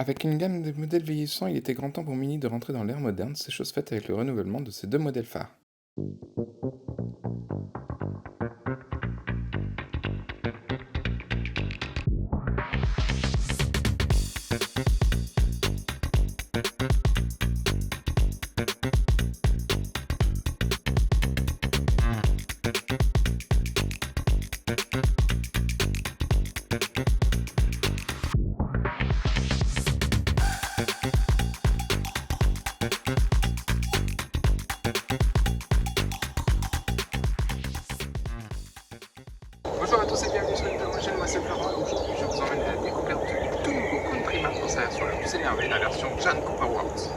Avec une gamme de modèles vieillissants, il était grand temps pour Mini de rentrer dans l'ère moderne, c'est chose faite avec le renouvellement de ses deux modèles phares. Bonjour à tous et bienvenue sur une nouvelle chaîne, moi c'est Florent et aujourd'hui je vous emmène à la découverte du tout nouveau Countryman pour sa version la plus énervée, la version John Cooper Works.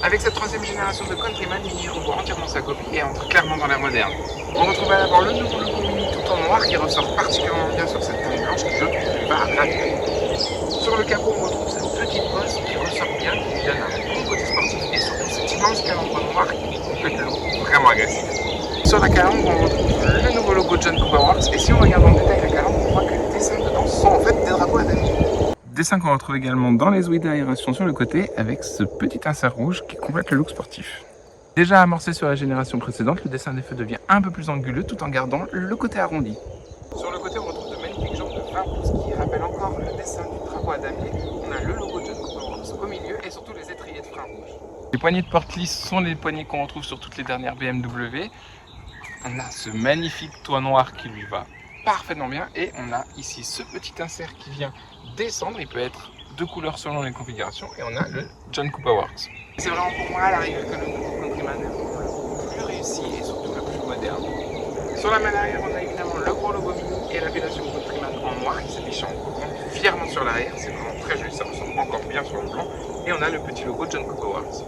Avec cette troisième génération de Countryman, Mini revoit entièrement sa copie et entre clairement dans l'ère moderne. On retrouve à l'avant le nouveau logo Mini tout en noir qui ressort particulièrement bien sur cette teinte blanche qui je trouve va raviver. Sur le capot on retrouve cette petite bosse qui ressort bien, qui lui donne un bon côté sportif et surtout cet immense calandre noir qui complète le look vraiment agressif. Sur la calandre, on retrouve le nouveau logo John Cooper Works et si on regarde en détail la calandre, on voit que les dessins dedans sont en fait des drapeaux à damier. Dessin qu'on retrouve également dans les ouïes d'aération sur le côté avec ce petit insert rouge qui complète le look sportif. Déjà amorcé sur la génération précédente, le dessin des feux devient un peu plus anguleux tout en gardant le côté arrondi. Sur le côté, on retrouve de magnifiques jambes de 20 pouces qui rappellent encore le dessin du drapeau à damier. On a le logo John Cooper Works au milieu et surtout les étriers de frein rouges. Les poignées de porte lisses sont les poignées qu'on retrouve sur toutes les dernières BMW. On a ce magnifique toit noir qui lui va parfaitement bien et on a ici ce petit insert qui vient descendre, il peut être de couleurs selon les configurations et on a le John Cooper Works. C'est vraiment pour moi à l'arrivée que le nouveau Countryman est le plus réussi et surtout le plus moderne. Sur la malle arrière, on a évidemment le gros logo Mini et l'appellation Countryman en noir qui s'affiche en grand fièrement sur l'arrière, c'est vraiment très joli, ça ressemble encore bien sur le blanc et on a le petit logo John Cooper Works.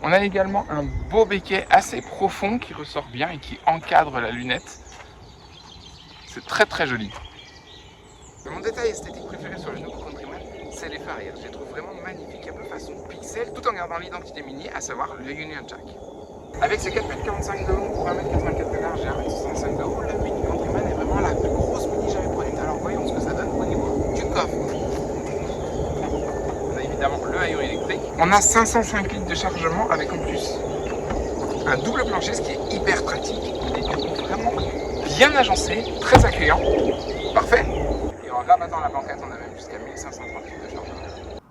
On a également un beau béquet assez profond qui ressort bien et qui encadre la lunette. C'est très très joli. Mon détail esthétique préféré sur le nouveau Countryman, c'est les phares arrière. Je les trouve vraiment magnifiques, un peu façon pixel, tout en gardant l'identité Mini, à savoir le Union Jack. Avec ses 4,45 m de long pour 1,84 m de large et 1,65 m de haut, le Mini Countryman est vraiment la plus grosse Mini jamais produite. Alors voyons ce que ça donne au niveau du coffre. On a évidemment le haillon électrique. On a 505 litres de chargement avec en plus un double plancher, ce qui est hyper pratique. Il est vraiment bien agencé, très accueillant, parfait. Et en rabattant la banquette, on a même jusqu'à 1530 litres de chargement.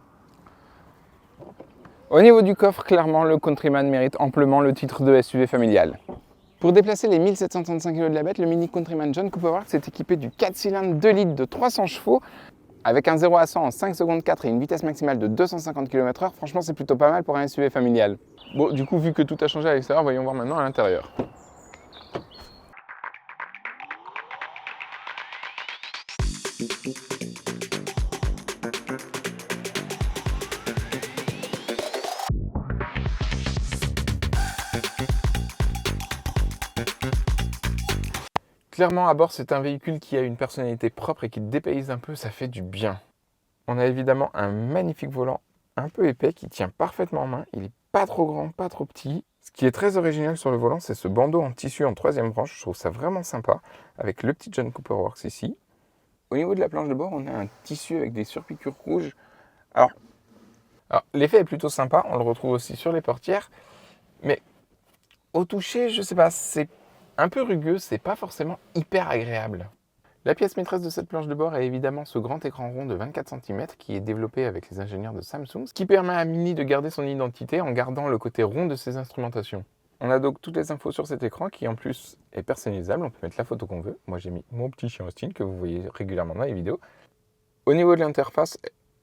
Au niveau du coffre, clairement, le Countryman mérite amplement le titre de SUV familial. Pour déplacer les 1735 kg de la bête, le Mini Countryman John Cooper Works est équipé du 4 cylindres 2 litres de 300 chevaux avec un 0 à 100 en 5 secondes 4 et une vitesse maximale de 250 km/h. Franchement, c'est plutôt pas mal pour un SUV familial. Bon, du coup, vu que tout a changé à l'extérieur, voyons voir maintenant à l'intérieur. Clairement, à bord, c'est un véhicule qui a une personnalité propre et qui dépayse un peu, ça fait du bien. On a évidemment un magnifique volant un peu épais qui tient parfaitement en main. Il n'est pas trop grand, pas trop petit. Ce qui est très original sur le volant, c'est ce bandeau en tissu en troisième branche. Je trouve ça vraiment sympa, avec le petit John Cooper Works ici. Au niveau de la planche de bord, on a un tissu avec des surpiqûres rouges. Alors l'effet est plutôt sympa, on le retrouve aussi sur les portières. Mais au toucher, je sais pas, c'est un peu rugueux, c'est pas forcément hyper agréable. La pièce maîtresse de cette planche de bord est évidemment ce grand écran rond de 24 cm qui est développé avec les ingénieurs de Samsung, ce qui permet à Mini de garder son identité en gardant le côté rond de ses instrumentations. On a donc toutes les infos sur cet écran qui en plus est personnalisable, on peut mettre la photo qu'on veut. Moi j'ai mis mon petit chien Austin que vous voyez régulièrement dans les vidéos. Au niveau de l'interface,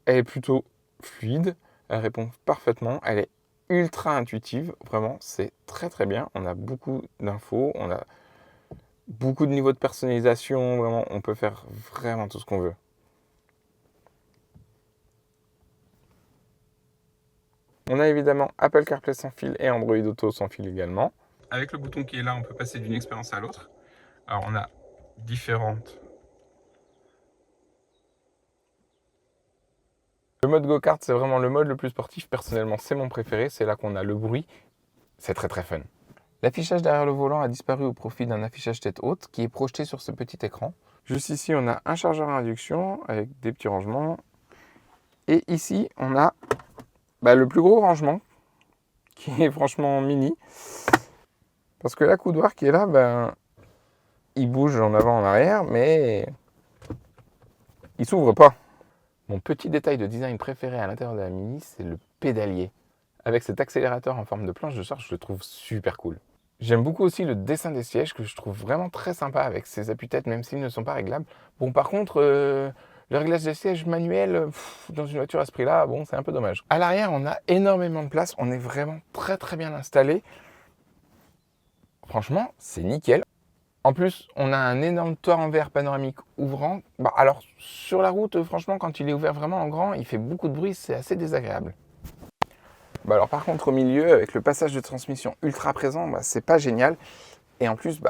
elle est plutôt fluide, elle répond parfaitement, elle est ultra intuitive, vraiment c'est très très bien. On a beaucoup d'infos, on a beaucoup de niveaux de personnalisation, vraiment on peut faire vraiment tout ce qu'on veut. On a évidemment Apple CarPlay sans fil et Android Auto sans fil également. Avec le bouton qui est là, on peut passer d'une expérience à l'autre. Alors on a différentes. Le mode go-kart, c'est vraiment le mode le plus sportif. Personnellement, c'est mon préféré. C'est là qu'on a le bruit. C'est très très fun. L'affichage derrière le volant a disparu au profit d'un affichage tête haute qui est projeté sur ce petit écran. Juste ici, on a un chargeur à induction avec des petits rangements. Et ici, on a le plus gros rangement, qui est franchement mini. Parce que la coudoir qui est là, il bouge en avant, en arrière, mais il s'ouvre pas. Mon petit détail de design préféré à l'intérieur de la Mini, c'est le pédalier. Avec cet accélérateur en forme de planche de charge, je le trouve super cool. J'aime beaucoup aussi le dessin des sièges, que je trouve vraiment très sympa avec ces appuis-têtes, même s'ils ne sont pas réglables. Bon, par contre, le réglage des sièges manuel, dans une voiture à ce prix-là, bon, c'est un peu dommage. À l'arrière, on a énormément de place, on est vraiment très très bien installé. Franchement, c'est nickel. En plus, on a un énorme toit en verre panoramique ouvrant. Alors, sur la route, franchement, quand il est ouvert vraiment en grand, il fait beaucoup de bruit, c'est assez désagréable. Alors par contre, au milieu, avec le passage de transmission ultra présent, c'est pas génial. Et en plus,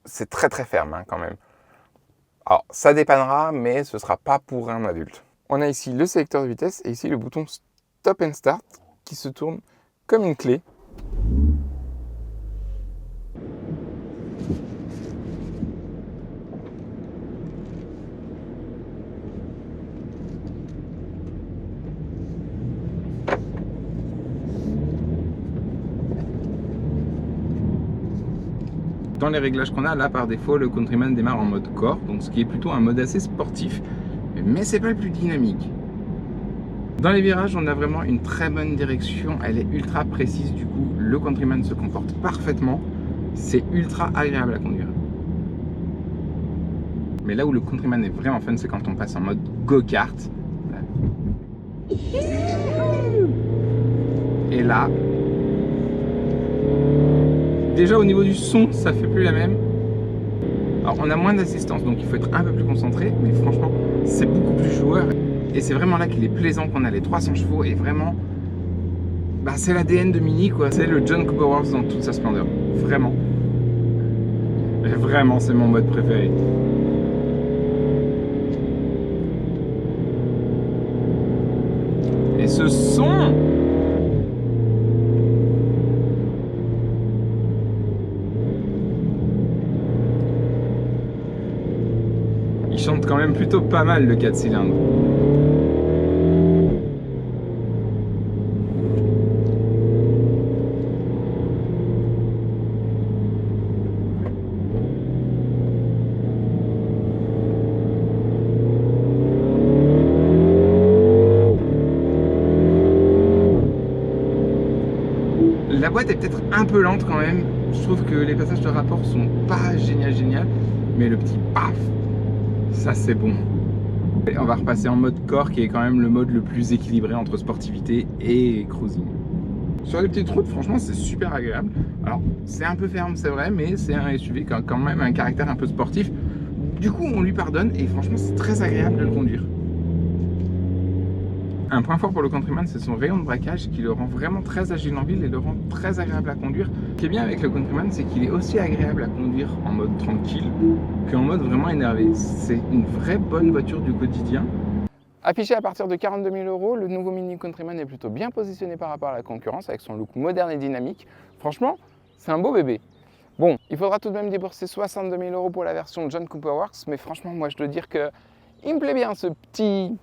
c'est très très ferme quand même. Alors, ça dépannera, mais ce sera pas pour un adulte. On a ici le sélecteur de vitesse et ici le bouton Stop and Start qui se tourne comme une clé. Dans les réglages qu'on a, là par défaut, le Countryman démarre en mode Core, donc ce qui est plutôt un mode assez sportif, mais c'est pas le plus dynamique. Dans les virages, on a vraiment une très bonne direction, elle est ultra précise, du coup le Countryman se comporte parfaitement, c'est ultra agréable à conduire. Mais là où le Countryman est vraiment fun, c'est quand on passe en mode go-kart. Et là, déjà au niveau du son, ça fait plus la même. Alors on a moins d'assistance, donc il faut être un peu plus concentré, mais franchement, c'est beaucoup plus joueur. Et c'est vraiment là qu'il est plaisant qu'on a les 300 chevaux et vraiment, c'est l'ADN de Mini quoi. C'est le John Cooper Works dans toute sa splendeur. Vraiment. Et vraiment, c'est mon mode préféré. Et ce son! Il chante quand même plutôt pas mal le 4 cylindres. La boîte est peut-être un peu lente quand même. Je trouve que les passages de rapport sont pas génial, mais le petit paf, ça c'est bon. Et on va repasser en mode Core qui est quand même le mode le plus équilibré entre sportivité et cruising. Sur les petites routes, franchement, c'est super agréable. Alors, c'est un peu ferme, c'est vrai, mais c'est un SUV qui a quand même un caractère un peu sportif. Du coup, on lui pardonne et franchement, c'est très agréable de le conduire. Un point fort pour le Countryman, c'est son rayon de braquage qui le rend vraiment très agile en ville et le rend très agréable à conduire. Ce qui est bien avec le Countryman, c'est qu'il est aussi agréable à conduire en mode tranquille qu'en mode vraiment énervé. C'est une vraie bonne voiture du quotidien. Affiché à partir de 42 000 €, le nouveau Mini Countryman est plutôt bien positionné par rapport à la concurrence avec son look moderne et dynamique. Franchement, c'est un beau bébé. Bon, il faudra tout de même débourser 62 000 € pour la version John Cooper Works, mais franchement, moi je dois dire que il me plaît bien ce petit...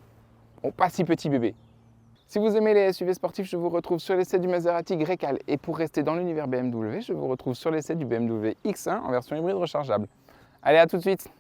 Bon, pas si petit bébé. Si vous aimez les SUV sportifs, je vous retrouve sur l'essai du Maserati Grecale. Et pour rester dans l'univers BMW, je vous retrouve sur l'essai du BMW X1 en version hybride rechargeable. Allez, à tout de suite!